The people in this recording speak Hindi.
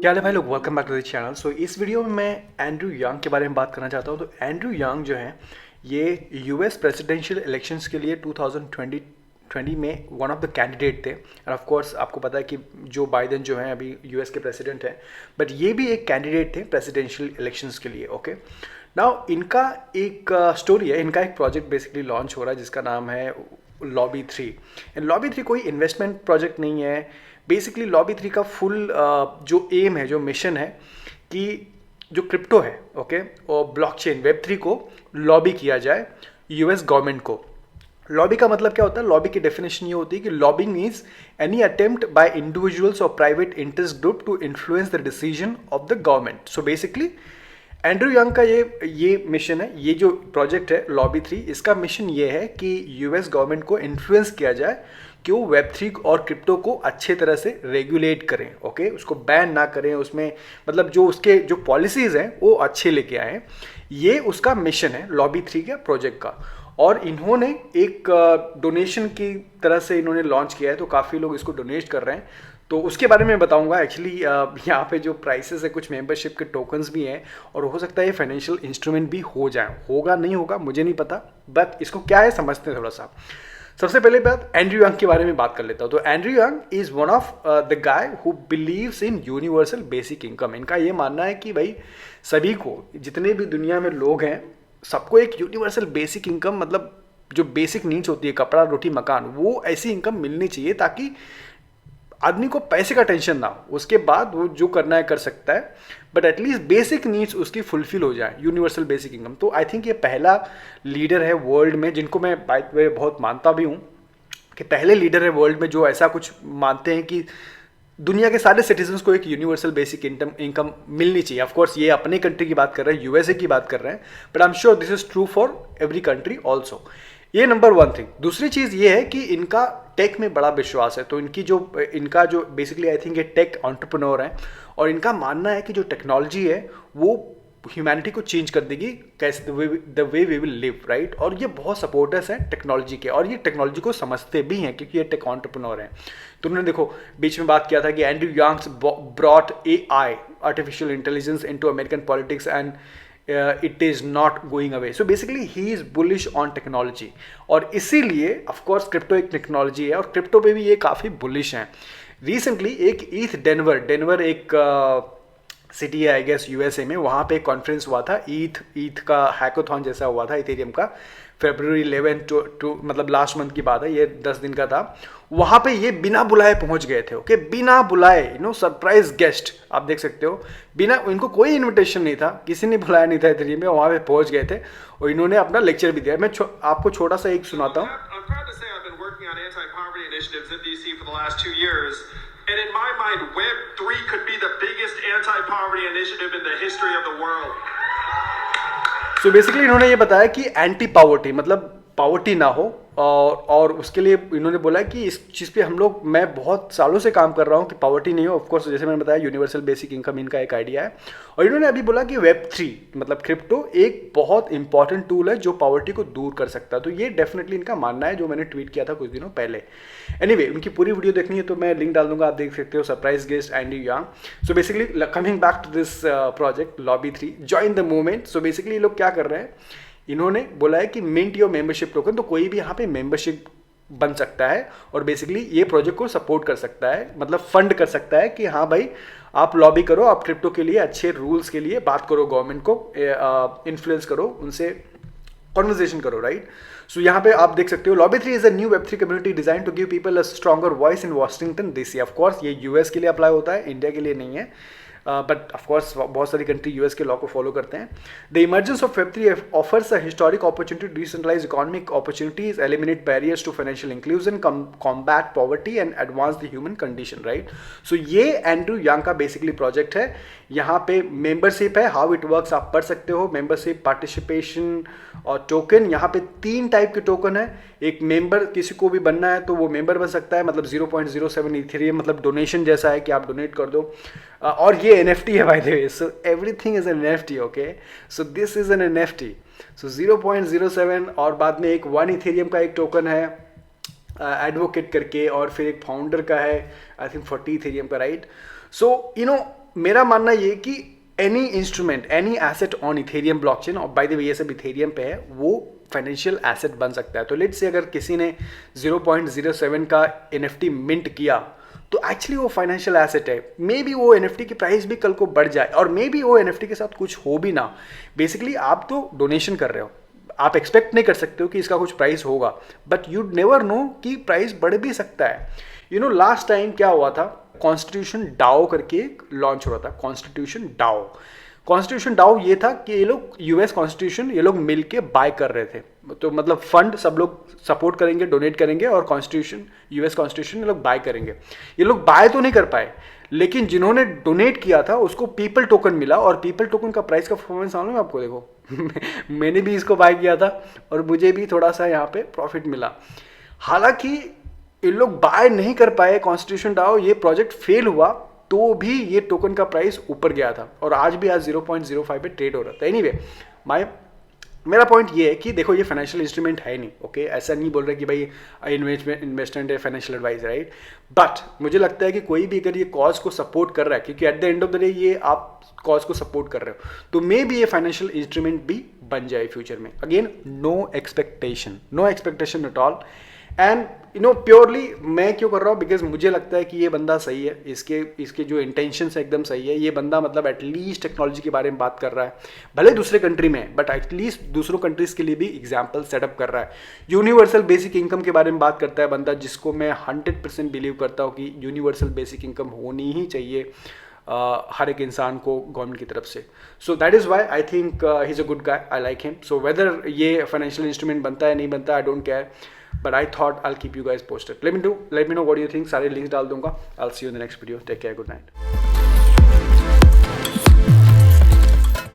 क्या हाल है भाई लोग, welcome back to the channel. So इस वीडियो में मैं एंड्रू यंग के बारे में बात करना चाहता हूँ। तो एंड्रू यंग जो है ये यूएस प्रेसिडेंशियल इलेक्शंस के लिए 2020 में वन ऑफ द कैंडिडेट थे। एंड ऑफ कोर्स आपको पता है कि जो बाइडेन जो है अभी यूएस के प्रेसिडेंट हैं, बट ये भी एक कैंडिडेट थे प्रेसिडेंशियल इलेक्शंस के लिए। ओके, नाउ इनका एक स्टोरी है, इनका एक प्रोजेक्ट बेसिकली लॉन्च हो रहा है जिसका नाम है लॉबी 3। एंड लॉबी 3 कोई इन्वेस्टमेंट प्रोजेक्ट नहीं है। बेसिकली लॉबी 3 का फुल जो एम है, जो मिशन है कि जो क्रिप्टो है, ओके, और ब्लॉकचेन वेब 3 को लॉबी किया जाए यूएस गवर्नमेंट को। लॉबी का मतलब क्या होता है? लॉबी की डेफिनेशन ये होती है कि lobbying is any attempt by individuals or private interest group to influence the decision of the government. So basically Andrew Yang का ये मिशन है, ये जो प्रोजेक्ट है लॉबी 3, इसका मिशन ये है कि यूएस गवर्नमेंट को इन्फ्लुएंस किया जाए कि वो वेब 3 और क्रिप्टो को अच्छे तरह से रेगुलेट करें। ओके, उसको बैन ना करें, उसमें मतलब जो उसके जो पॉलिसीज़ हैं वो अच्छे लेके आएँ। ये उसका मिशन है लॉबी 3 के प्रोजेक्ट का। और इन्होंने एक डोनेशन की तरह से इन्होंने लॉन्च किया है, तो काफ़ी लोग इसको डोनेट कर रहे हैं। तो उसके बारे में बताऊंगा। एक्चुअली यहाँ पे जो प्राइसेस है, कुछ मेंबरशिप के टोकन्स भी हैं और हो सकता है ये फाइनेंशियल इंस्ट्रूमेंट भी हो जाए। होगा नहीं होगा मुझे नहीं पता, बट इसको क्या है समझते हैं थोड़ा सा। सबसे पहले बात एंड्रू यंग के बारे में बात कर लेता हूँ। तो Andrew young is one of the guy who believes in universal basic income. इनका ये मानना है कि भाई सभी को, जितने भी दुनिया में लोग हैं, सबको एक यूनिवर्सल बेसिक इनकम, मतलब जो बेसिक नीड्स होती है, कपड़ा रोटी मकान, वो ऐसी इनकम मिलनी चाहिए ताकि आदमी को पैसे का टेंशन ना हो। उसके बाद वो जो करना है कर सकता है, बट एटलीस्ट बेसिक नीड्स उसकी फुलफिल हो जाए, यूनिवर्सल बेसिक इनकम। तो आई थिंक ये पहला लीडर है वर्ल्ड में, जिनको मैं बाय द वे बहुत मानता भी हूँ, कि पहले लीडर है वर्ल्ड में जो ऐसा कुछ मानते हैं कि दुनिया के सारे सिटीजन्स को एक यूनिवर्सल बेसिक इनकम मिलनी चाहिए। ऑफ कोर्स ये अपने कंट्री की बात कर रहे हैं, यूएसए की बात कर रहे हैं, but I am sure this is true for every country also. ये नंबर 1 थिंग। दूसरी चीज़ ये है कि इनका टेक में बड़ा विश्वास है। तो इनका जो बेसिकली आई थिंक ये टेक एंटरप्रेन्योर है, और इनका मानना है कि जो टेक्नोलॉजी है वो ह्यूमैनिटी को चेंज कर देगी, कैसे the way we will live, right. और ये बहुत सपोर्टर्स हैं टेक्नोलॉजी के, और ये टेक्नोलॉजी को समझते भी हैं क्योंकि ये टेक एंटरप्रेन्योर हैं। तो उन्होंने देखो बीच में बात किया था कि Andrew Yang's brought AI, artificial intelligence, into American politics and it is not going away. So basically he is bullish on technology, और इसीलिए ऑफकोर्स क्रिप्टो एक टेक्नोलॉजी है और क्रिप्टो पे भी ये काफ़ी बुलिश हैं। रिसेंटली एक ईथ डेनवर एक सिटी है आई गेस यूएसए में, वहाँ पे एक कॉन्फ्रेंस हुआ था, ईथ का हैकाथॉन जैसा हुआ था इथेरियम का, February 11 टू मतलब लास्ट मंथ की बात है, ये 10 दिन का था। वहाँ पे ये बिना बुलाए पहुँच गए थे। ओके, बिना बुलाए, सरप्राइज गेस्ट, आप देख सकते हो, बिना, इनको कोई इनविटेशन नहीं था, किसी ने बुलाया नहीं था इथेरियम में, वहाँ पे पहुँच गए थे और इन्होंने अपना लेक्चर भी दिया। मैं आपको छोटा सा एक सुनाता हूँ। And in my mind, Web3 could be the biggest anti-poverty initiative in the history of the world. So basically इन्होंने ये बताया कि एंटी पावर्टी, मतलब पावर्टी ना हो, और उसके लिए इन्होंने बोला कि इस चीज़ पे मैं बहुत सालों से काम कर रहा हूँ कि पावर्टी नहीं हो। ऑफ कोर्स जैसे मैंने बताया यूनिवर्सल बेसिक इनकम इनका एक आइडिया है, और इन्होंने अभी बोला कि Web3 मतलब क्रिप्टो एक बहुत इंपॉर्टेंट टूल है जो पावर्टी को दूर कर सकता है। तो ये डेफिनेटली इनका मानना है, जो मैंने ट्वीट किया था कुछ दिनों पहले। एनीवे, उनकी पूरी वीडियो देखनी है तो मैं लिंक डाल दूंगा, आप देख सकते हो, surprise guest Andrew Yang. So basically coming back to this project lobby 3, join the movement. So basically ये लोग क्या कर रहे हैं, इन्होंने बोला है कि मिंट योर मेंबरशिप टोकन। तो कोई भी यहाँ पे मेंबरशिप बन सकता है और बेसिकली ये प्रोजेक्ट को सपोर्ट कर सकता है, मतलब फंड कर सकता है कि हाँ भाई आप लॉबी करो, आप क्रिप्टो के लिए अच्छे रूल्स के लिए बात करो, गवर्नमेंट को इन्फ्लुएंस करो, उनसे कॉन्वर्जेशन करो, राइट। सो यहाँ पे आप देख सकते हो, lobby 3 is a new Web3 community design to give people a stronger voice in Washington DC। Of course ये यूएस के लिए अप्लाई होता है, इंडिया के लिए नहीं है, बट ऑफकोर्स बहुत सारी कंट्री यूएस के लॉ को फॉलो करते हैं। The emergence of Web3 offers a historic opportunity to decentralize economic opportunities, eliminate barriers to financial inclusion, combat poverty and advance the human condition, right. So ये एंड्रू यंग का बेसिकली प्रोजेक्ट है। यहाँ पे मेंबरशिप है, हाउ इट वर्क्स आप पढ़ सकते हो, मेंबरशिप, पार्टिसिपेशन और टोकन। यहाँ पे 3 टाइप के टोकन है। एक मेंबर, किसी को भी बनना है तो वो मेंबर बन सकता है, मतलब 0.07 इथेरियम, मतलब डोनेशन जैसा है कि आप डोनेट कर दो। और ये NFT है by the way, so everything is an NFT, okay. So this is an NFT। सो 0.07, और बाद में एक 1 इथेरियम का एक टोकन है एडवोकेट करके, और फिर एक फाउंडर का है आई थिंक 40 इथेरियम का, राइट। सो मेरा मानना ये कि any instrument, any asset on Ethereum blockchain, और बाय द वे ये सब इथेरियम पे है, वो फाइनेंशियल एसेट बन सकता है। तो लेट्स से अगर किसी ने 0.07 का NFT मिंट किया तो एक्चुअली वो फाइनेंशियल एसेट है। मे बी वो NFT की प्राइस भी कल को बढ़ जाए, और मे बी वो NFT के साथ कुछ हो भी ना। बेसिकली आप तो डोनेशन कर रहे हो, आप एक्सपेक्ट नहीं कर सकते हो कि इसका कुछ प्राइस होगा, बट यूड नेवर नो कि प्राइस बढ़ भी सकता है। यू नो लास्ट टाइम क्या हुआ था, कॉन्स्टिट्यूशन डाओ करके एक लॉन्च हुआ था, कॉन्स्टिट्यूशन डाओ। कॉन्स्टिट्यूशन डाओ ये था कि ये लोग यूएस कॉन्स्टिट्यूशन ये लोग मिल के बाय कर रहे थे। तो मतलब फंड सब लोग सपोर्ट करेंगे, डोनेट करेंगे, और कॉन्स्टिट्यूशन, यूएस कॉन्स्टिट्यूशन ये लोग बाय करेंगे। ये लोग बाय तो नहीं कर पाए, लेकिन जिन्होंने डोनेट किया था उसको पीपल टोकन मिला, और पीपल टोकन का प्राइस का परफॉर्मेंस मालूम है आपको? देखो मैंने भी इसको बाय किया था और मुझे भी थोड़ा सा यहाँ पे प्रॉफिट मिला। हालांकि ये लोग बाय नहीं कर पाए कॉन्स्टिट्यूशन डाओ, ये प्रोजेक्ट फेल हुआ, तो भी ये टोकन का प्राइस ऊपर गया था, और आज भी आज 0.05 पे ट्रेड हो रहा था। एनीवे मेरा पॉइंट ये है कि देखो ये फाइनेंशियल इंस्ट्रूमेंट है नहीं, ओके ऐसा नहीं बोल रहे कि भाई इन्वेस्टमेंट है, फाइनेंशियल एडवाइस, राइट। बट मुझे लगता है कि कोई भी अगर ये कॉज को सपोर्ट कर रहा है, क्योंकि at the end of the day ये आप कॉज को सपोर्ट कर रहे हो, तो मे बी ये फाइनेंशियल इंस्ट्रूमेंट भी बन जाए फ्यूचर में। Again no expectation at all, and you know purely मैं क्यों कर रहा हूँ, बिकॉज मुझे लगता है कि ये बंदा सही है, इसके जो इंटेंशंस है एकदम सही है। ये बंदा मतलब एटलीस्ट टेक्नोलॉजी के बारे में बात कर रहा है, भले दूसरे कंट्री में, बट एटलीस्ट दूसरों कंट्रीज के लिए भी एग्जाम्पल सेटअप कर रहा है। यूनिवर्सल बेसिक इनकम के बारे में बात करता है बंदा, जिसको मैं 100% बिलीव करता हूँ कि यूनिवर्सल बेसिक इनकम होनी ही चाहिए हर एक इंसान को गवर्नमेंट की तरफ से। So that is why I think he is a good guy, I like him. So whether ये फाइनेंशियल इंस्ट्रूमेंट बनता है नहीं बनता, I don't care, but I thought I'll keep you guys posted. Let me know what you think. सारे links डाल दूंगा. I'll see you in the next video. Take care. Good night.